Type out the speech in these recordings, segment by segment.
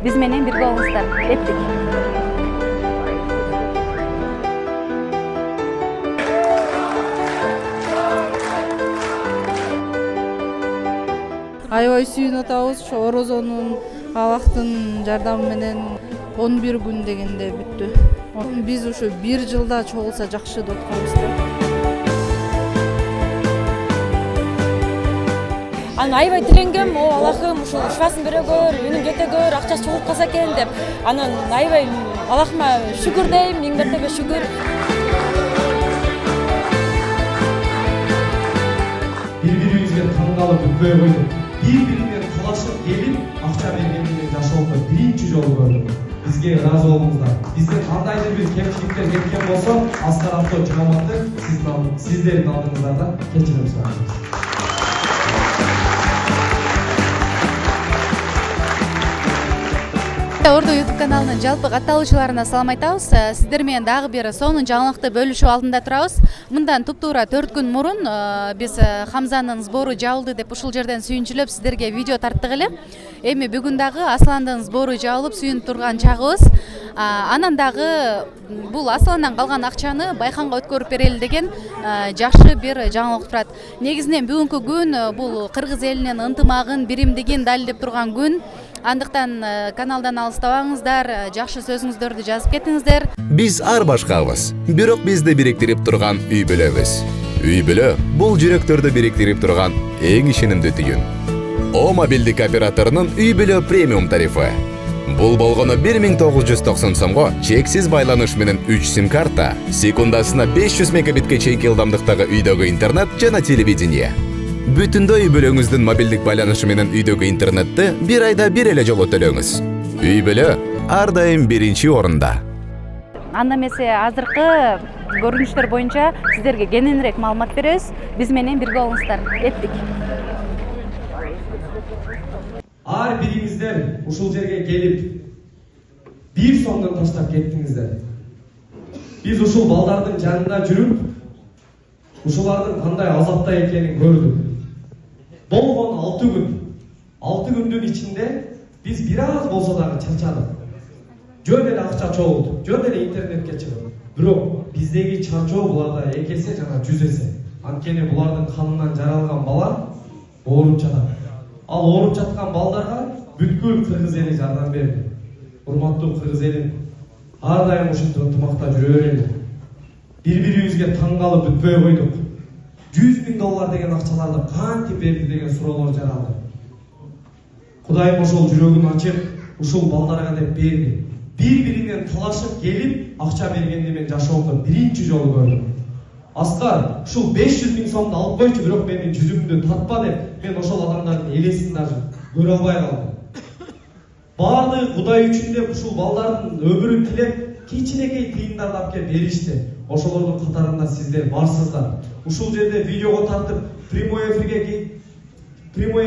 Биз менен бирге болуңуздар. Кеттик. Аябай сүйүнүп атабыз. Ошо Орозонун Аллахтын жардамы менен 11 күн дегенде бүттү. Биз ушу 1 жылда чогулса жакшы деп атканбыз да. Анан аябай тиленгем, Аллахым ушул шифасын бере көр, үнүн кете көр, акчасы чогулуп калса экен деп. Анан аябай Аллахыма шүгүр дейм, миң мертебе шүгүр. Бири-бирибизге таң калып бүтпөй койдук. Бири-бирине талашып келип, акча бергенде жашоодо биринчи жолу көрдүк. Бизге ыраазы болуңуздар. Бизден кандайдыр бир кемчиликтер кеткен болсо, Аскар авто жамааты сиздердин алдыңыздарда кечирим сурайбыз. Орду YouTube каналынын жалпы катталуучуларына салам айтабыз. Сиздер менен дагы бир сонун жаңылыкты бөлүшүү алдында турабыз. Мындан туптуура 4 күн мурун биз Хамзанын сбору жабылды деп ушул жерден сүйүнчүлөп сиздерге видео тарттык эле. Эми бүгүн дагы Асландын сбору жабылып сүйүнүп турган чагыбыз. Анан дагы бул Асландан калган акчаны байканга өткөрүп берели деген жакшы бир жаңылык турат. Негизинен бүгүнкү күн бул кыргыз элинин ынтымагын, биримдигин далилдеп турган күн. Андыктан каналдан алыстабаңыздар, жакшы сөзүңүздөрдү жазып кетиңиздер. Биз ар башкабыз, бирок бизди бириктирип турган үй бүлөбүз. Үй бүлө бул жүрөктөрдү бириктирип турган эң ишенимдүү түйүн. О мобилдик операторунун үй бүлө премиум тарифы. Бул болгону 1990 сомго чексиз байланыш менен 3 сим карта, секундасына 500 мегабитке чейинки ылдамдыктагы үйдөгү интернет жана телевидение. Бүтүндөй үй бүлөңүздүн мобилдик байланышы менен үйдөгү интернетти бир айда бир эле жолу төлөңүз. Үй бүлө ар дайым биринчи орунда. Анда эмесе азыркы көрүнүштөр боюнча сиздерге кененирээк маалымат беребиз. Биз менен бирге болуңуздар. Кеттик. Ар бириңиздер ушул жерге келип, 1 сомдон таштап кеттиңиздер. Биз ушул балдардын жанында жүрүп, ушулардын кандай азапта экенин көрдүк. Болгон 6 күн. 6 күндүн ичинде биз бир аз болсо дагы чарчадык. Жөн эле акча чогултуп, жөн эле интернетке чыгып. Бирок биздеги чарчоо буларда 2 эсе жана 100 эсе. Анткени булардын канынан жаралган бала ооруп жатат. Ал ооруп жаткан балдарга бүткүл кыргыз эли жардам берди. Урматтуу кыргыз элим, ар дайым ушинтип ынтымакта жүрө берели. Бири-бирибизге таң калып бүтпөй койдук. $100,000 деген акчаларды кантип берди деген суроолор жаралды. Кудайым ошол жүрөгүн ачып, ушул балдарга деп берди. Бири-биринен талашып келип, акча бергенде мен жашоомдо биринчи жолу көрдүм. Аскар, ушул 500,000 сомду алып койчу, бирок менин жүзүмдү татпа деп, мен ошол адамдардын элесин дагы көрө албай калдым. Баардыгы Кудай үчүн деп ушул балдардын өмүрүн тилеп, кичинекей тыйындарды алып келип беришти. Ошолордун катарында сиздер барсыздар. Ушул жерде видеого тартып, прямой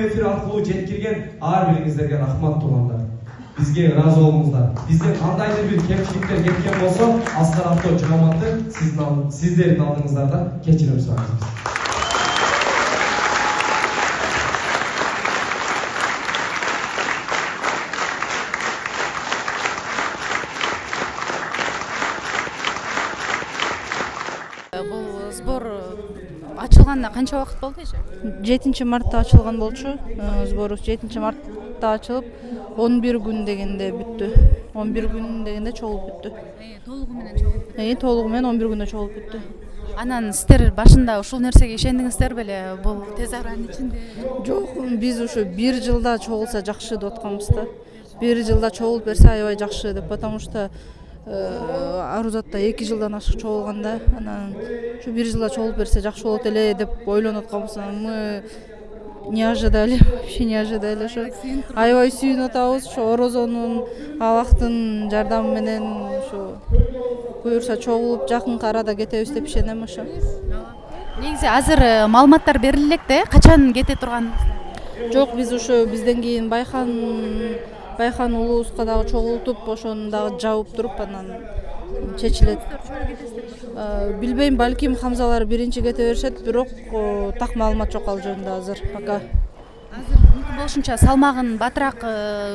эфир аркылуу жеткирген ар бириңиздерге рахмат туугандар. Бизге ыраазы болуңуздар. Бизден кандайдыр бир кемчиликтер кеткен болсо, Аскар авто жамааты сиздердин алдыңыздарда кечирим сурайбыз. Бул сбор ачылганына канча убакыт болду эже? 7 мартта ачылган болчу. Сбору 7 мартта ачылып 11 күн дегенде бүттү. 11 күн дегенде чогулуп бүттү. Толугу менен чогулуп бүттү. Толугу менен 11 күндө чогулуп бүттү. Анан сиздер башында ушул нерсеге ишендиңиздер беле? Бул тез аранын ичинде? Жок, биз ушу 1 жылда чогулса жакшы деп атканбыз да. 1 жылда чогулуп берсе аябай жакшы деп, потому что Арузатта 2 жылдан ашык чогулганда, анан ушу 1 жылда чогулуп берсе жакшы болот эле деп ойлонуп атканбыз. Мы не ожидали, вообще не ожидали. Аябай сүйүнүп атабыз. Ошо Орозонун Аллахтын жардамы менен ушу буюрса чогулуп жакынкы арада кетебиз деп ишенем ошо. Негизи азыр маалыматтар бериле элек да, качан кете турганыңызды? Жок, биз ушу бизден кийин Байхан улуубузга дагы чогултуп, ошону дагы жабып туруп, анан чечилет. Билбейм, балким Хамзалар биринчи кете беришет, бирок так маалымат жок ал жөнүндө азыр пока. Азыр ушунча салмагын батыраак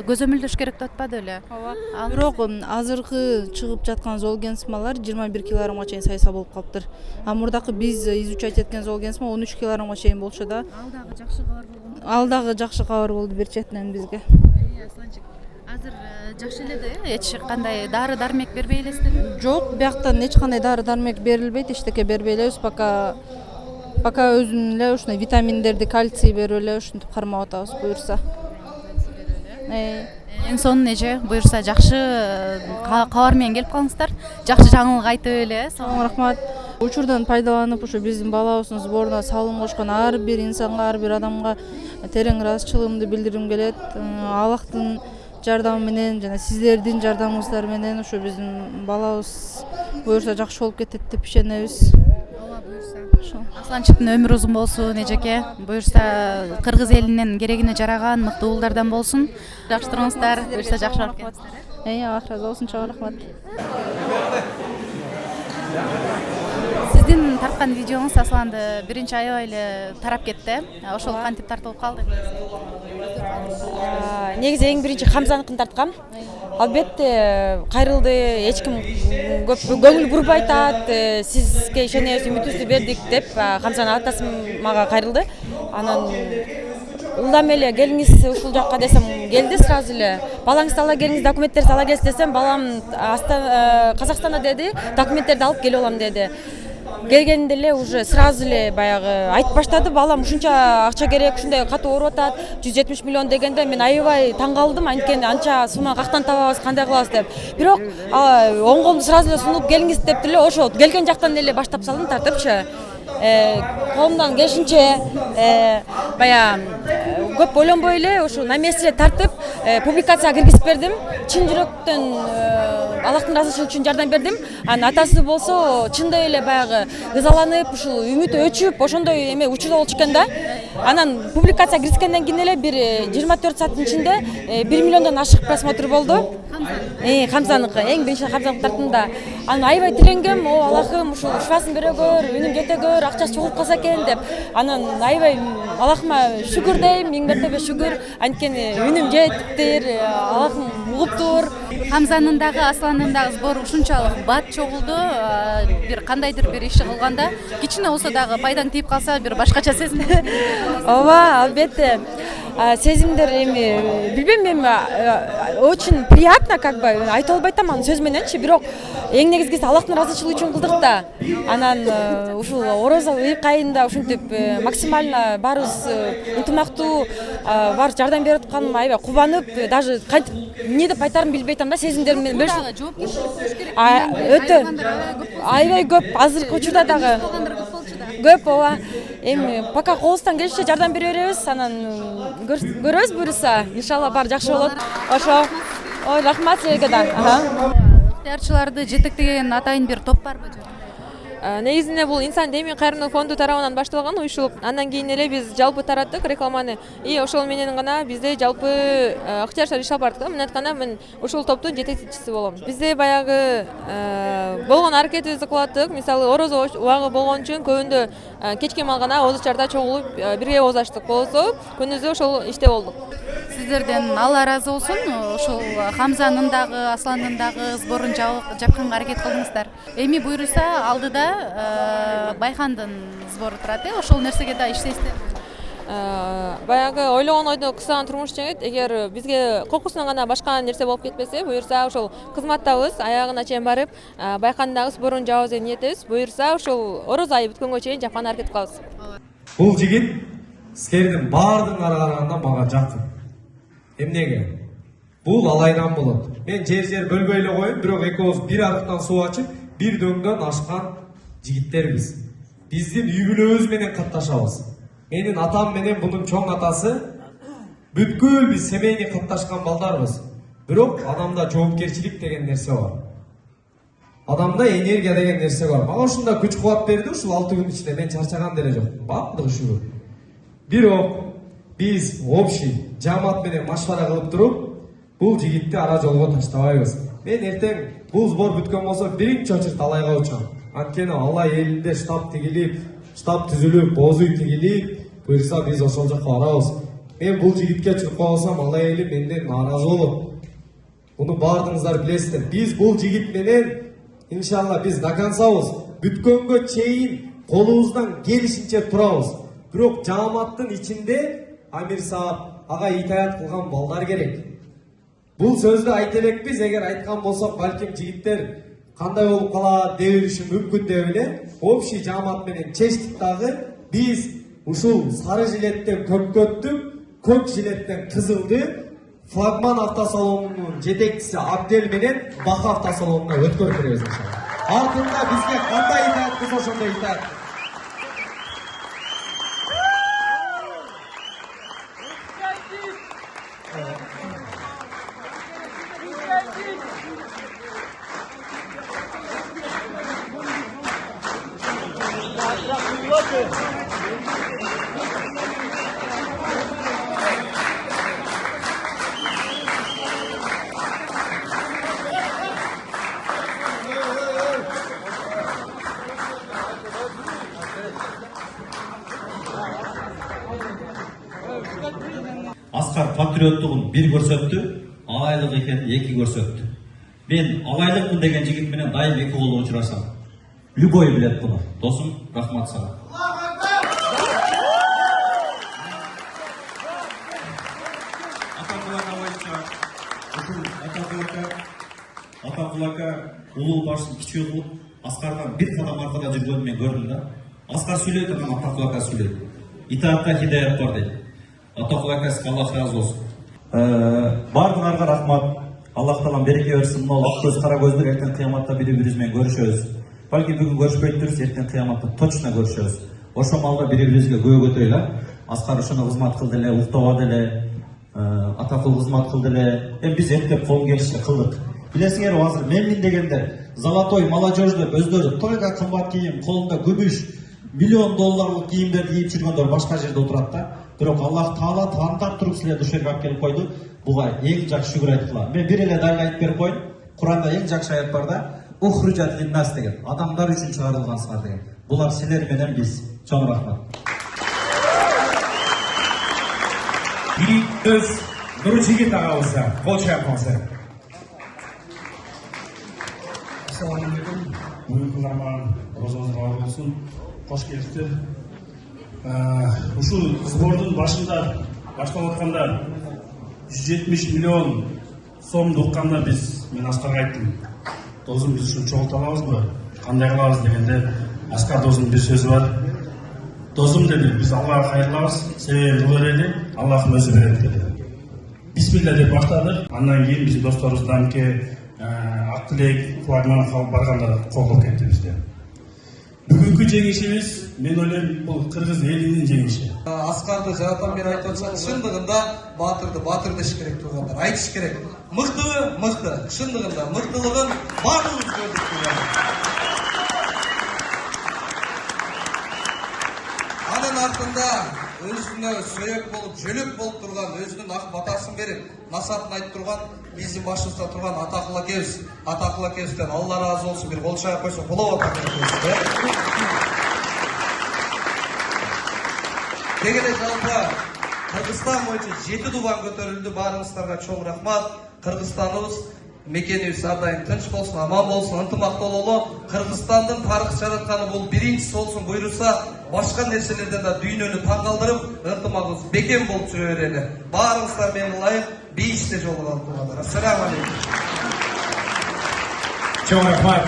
көзөмөлдөш керек деп атпады эле? ооба. Бирок азыркы чыгып жаткан зоолгенсмалар 21 килограммга чейин сайса болуп калыптыр. А мурдакы биз изучать эткен зоолгенсма 13 килограммга чейин болчу да. Ал дагы жакшы кабар болгон. Ал дагы жакшы кабар болду бир четинен бизге. Асланчык, азыр жакшы эле да, эч кандай дары дармек бербей элесизби? Жок, бияктан эч кандай дары дармек берилбейт, эчтеке бербей элебиз, пока өзүнүн эле ушундай витаминдерди, кальций берип эле ушинтип кармап атабыз буюрса. Эң сонун эже, буюрса жакшы кабар менен келип калыңыздар. Жакшы жаңылык айтып эле. Чоң рахмат. Учурдан пайдаланып ушу биздин балабыздын сборуна салым кошкон ар бир инсанга, ар бир адамга терең ыраазычылыгымды билдиргим келет. Аллахтын жардамы менен жана сиздердин жардамыңыздар менен ушу биздин балабыз буюрса жакшы болуп кетет деп ишенебиз. Асланчыктын өмүрү узун болсун эжеке. Буюрса кыргыз элинин керегине жараган мыкты уулдардан болсун. Жакшы туруңуздар, буюрса жакшы болуп кетиңиздер. Аллах разы болсун, чоң рахмат. Сиздин тарткан видеоңуз Асланды биринчи аябай эле тарап кетти. Ошол кантип тартылып калды? Негизи эң биринчи Хамзаныкын тарткам. Албетте кайрылды, эч ким көп көңүл бурбай атат, сизге ишенебиз, үмүтүбүздү бердик деп Хамзанын атасы мага кайрылды. Анан ылдам эле келиңиз ушул жакка десем, келди сразу эле. Балаңызды ала келиңиз, документтерди ала келиңиз десем, балам Казакстанда деди, документтерди алып келип алам деди. Келгенде эле уже сразу эле баягы айтып баштады, балам ушунча акча керек, ушундай катуу ооруп атат, 170 миллион дегенде мен аябай таң калдым, анткени анча сумма кактан табабыз, кандай кылабыз деп. Бирок оң колду сразу эле сунуп келиңиз деп эле ошо келген жактан эле баштап салдым тартыпчы. Колумдан келишинче баягы көп ойлонбой эле ушу на месте эле тартып публикацияга киргизип бердим. Чын жүрөктөн Аллахтын ыраазычылыгы үчүн жардам бердим. Анын атасы болсо чындай эле баягы ызаланып, ушул үмүтү өчүп, ошондой эме учурда болчу экен да. Анан публикацияга киргизгенден кийин эле бир 24 сааттын ичинде 1 миллиондон ашык просмотр болду. Хамзаныкы, эң биринчи Хамзаныкы тарттымда. Анан аябай тиленгем, о Аллахым, ушул шифасын бере көр, үнүм кете көр, акчасы чогулуп калса экен деп. Анан аябай Аллахыма шүгүр дейм, миң мертебе шүгүр. Анткени үнүм жетиптир, Аллахым угуптур. Хамзанын дагы, Асландын дагы сбору ушунчалык бат чогулду. Бир кандайдыр бир иши кылганда, кичине болсо дагы пайдаң тийип калса, бир башкача сезим. Ооба, албетте. Сезимдер эми билбейм, эми очень приятно, как бы айта албай атам анын сөз мененчи, бирок эң негизгиси Аллахтын ыраазычылыгы үчүн кылдык да. Анан ушул ороза ыйык айында ушинтип максимально баарыбыз ынтымактуу, баары жардам берип атканыма аябай кубанып, даже кантип эмне деп айтаарымды билбей атам да, сезимдерим менен бөлүшүп. Өтө аябай көп, азыркы учурда дагы көп, ооба. Эми пока колубуздан келишинче жардам бере беребиз, анан көрөбүз буюрса, иншалла баары жакшы болот. Ошо. Ой, рахмат силерге да. Ыктыярчыларды жетектеген атайын бир топ барбы? Негизинде бул инсан демин кайрымдуулук фонду тарабынан башталган уюшулук. Андан кийин эле биз жалпы тараттык рекламаны. И ошол менен гана бизде жалпы ыктыярчылар иш алып бардык. Мен айтканда мен ушул топтун жетекчиси болом. Бизде баягы болгон аракетибизди кылаттык. Мисалы орозо убагы болгон үчүн көбүндө кечки малгана оозучарда чогулуп бирге ооzaштык болсо, күнүзү ошол иште болдук. Сиздерден Алла ыраазы болсун. Ошол Хамзанын дагы, Асландын дагы сборун жапканга аракет кылдыңыздар. Эми буюрса алдыда Байхандын сбору турат, ошол нерсеге да иштейсиздер. Баягы ойлогон ойдо кысаган турмуш жеңет. Эгер бизге коркусунан гана башка нерсе болуп кетпесе, буюрса ошол кызматтабыз, аягына чейин барып, Байхандагы сборун жабабыз деп ниеттебиз. Буюрса ошол орозо айы бүткөнгө чейин жапканга аракет кылабыз. Бул жигит силердин баардыгыңарга караганда мага жакын. Эмнеге? Бул алайдан болот. Мен жер бөлбөй эле коюп, бирок экөөбүз бир арыктан суу ачып, бир дөңдөн ашкан жигиттербиз. Биздин үй бүлөбүз менен катташабыз. Менин атам менен бунун чоң атасы бүткүл биз семейный катташкан балдарбыз. Бирок адамда жоопкерчилик деген нерсе бар. Адамда энергия деген нерсе бар. Мага ушунда күч кубат берди, ушул 6 күн ичинде мен чарчаган деле жок. Баардыгы шүгүр. Бирок биз общий жамаат менен машвара кылып туруп, бул жигитти ара жолго таштабайбыз. Мен эртең бул сбор бүткөн болсо биринчи очередь Алайга учам. Анткени Алай элинде штаб тигилип, штаб түзүлүп, бозуй тигилип, буюрса биз ошол жакка барабыз. мен бул жигитке чуркап алсам ала эли менден нааразы болот. Буну баардыгыңыздар билесиздер. Биз бул жигит менен иншалла биз до концабыз бүткөнгө чейин колубуздан келишинче турабыз. Бирок жааматтын ичинде Амир Саап ага итаят кылган балдар керек. Бул сөздү айта элекпиз, эгер айткан болсок балким жигиттер кандай болуп калат деп бериши мүмкүн деп эле общий жаамат менен чечтик дагы биз ушул сары жилеттен көккөттүк, көк жилеттен кызылды флагман автосалонунун жетекчиси Абдел менен Бака автосалонуна өткөрүп беребиз иншалла. Артында бизге кандай итаат кылса ошондой итаат. Аскар патриоттугун бир көрсөттү, алайлык экенин эки көрсөттү. Мен алайлыкмын деген жигит менен дайым эки колдо учурашам. Любой билет буну. Досум, рахмат сага. Атакулака улуу башын кичүү кылып, Аскардан бир кадам аркада жүргөнүн мен көрдүм да. Аскар сүйлөйт, анан Атакулака сүйлөйт. Итаатка хидаят бар дейт. Атакулака Аллах разы болсун. Бардыңарга рахмат. Аллах таалам береке берсин. Мына ак көз, кара көздөр эртең кыяматта бири-бирибиз менен көрүшөбүз. Балки бүгүн көрүшпөйт, эртең кыяматта точно көрүшөбүз. Ошо малда бири-бирибизге күбө көтөйлө. Аскар ушуну кызмат кылды эле, уктабады эле, Атакул кызмат кылды эле. Биз эптеп кол келиши кылдык. Билесиңерби, азыр менмин дегендер золотой молодежь деп өздөрү тойга кымбат кийим, колунда күмүш, $1 миллион кийимдерди кийип жүргөндөр башка жерде отурат да. Бирок Аллах Таала тандап туруп силерди ушерге алып келип койду. Буга эң жакшы шүгүр айткыла. Мен бир эле дагы айтып берип коеюн. Куранда эң жакшы аят бар да. Ухружат линнас деген. Адамдар үчүн чыгарылгансыңар деген. Булар силер менен биз. Чоң рахмат. Биз Нуржигит агабызга кол чапкансыз. Assalamu alaikum. Буюрган розаңыз бар болсын. Кош келиптер. Ушул сбордун башында башталып атканда 170 миллион сом укканда мен Аскарга айттым. Досум, биз ушуну чогулта алабызбы? Кандай кылабыз дегенде Аскар досумдун бир сөзү бар. Досум деди, биз Аллага кайрылабыз, себеби кыла берели, Аллахтын өзү берет деди. Бисмилля деп баштадык. Андан кийин биздин досторубуздан ак тилек флагман барганда колдоп кетти бизде. Бүгүнкү жеңишибиз, мен ойлойм, бул кыргыз элинин жеңиши. Аскарды жаратан бери айтып жатсак, чындыгында батыр деш керек тургандар. Айтыш керек. Мыктыбы? Мыкты. Чындыгында мыктылыгын бардыгыбыз көрдүк. Анын артында өзүнө сөйөк болуп, жөлөк болуп турган, өзүнүн ак батасын берип, насаатын айтып турган биздин башыбызда турган Атакул акебиз. Атакул акебизден Алла разы болсун, бир кол чаап койсок болот акебиз. Деги эле жалпы Кыргызстан боюнча 7 дубан көтөрүлдү. Баарыңыздарга чоң рахмат. Кыргызстаныбыз, мекенибиз ар дайым тынч болсун, аман болсун, ынтымактуу бололу. Кыргызстандын тарых жаратканы бул биринчиси болсун буйруса, башка нерселерден да дүйнөнү таң калтырып, ынтымагыбыз бекем болуп жүрө берели. Баарыңыздар менен ылайык бейиште жолугалы тургандар. Ассаламу алейкум. Чоң рахмат.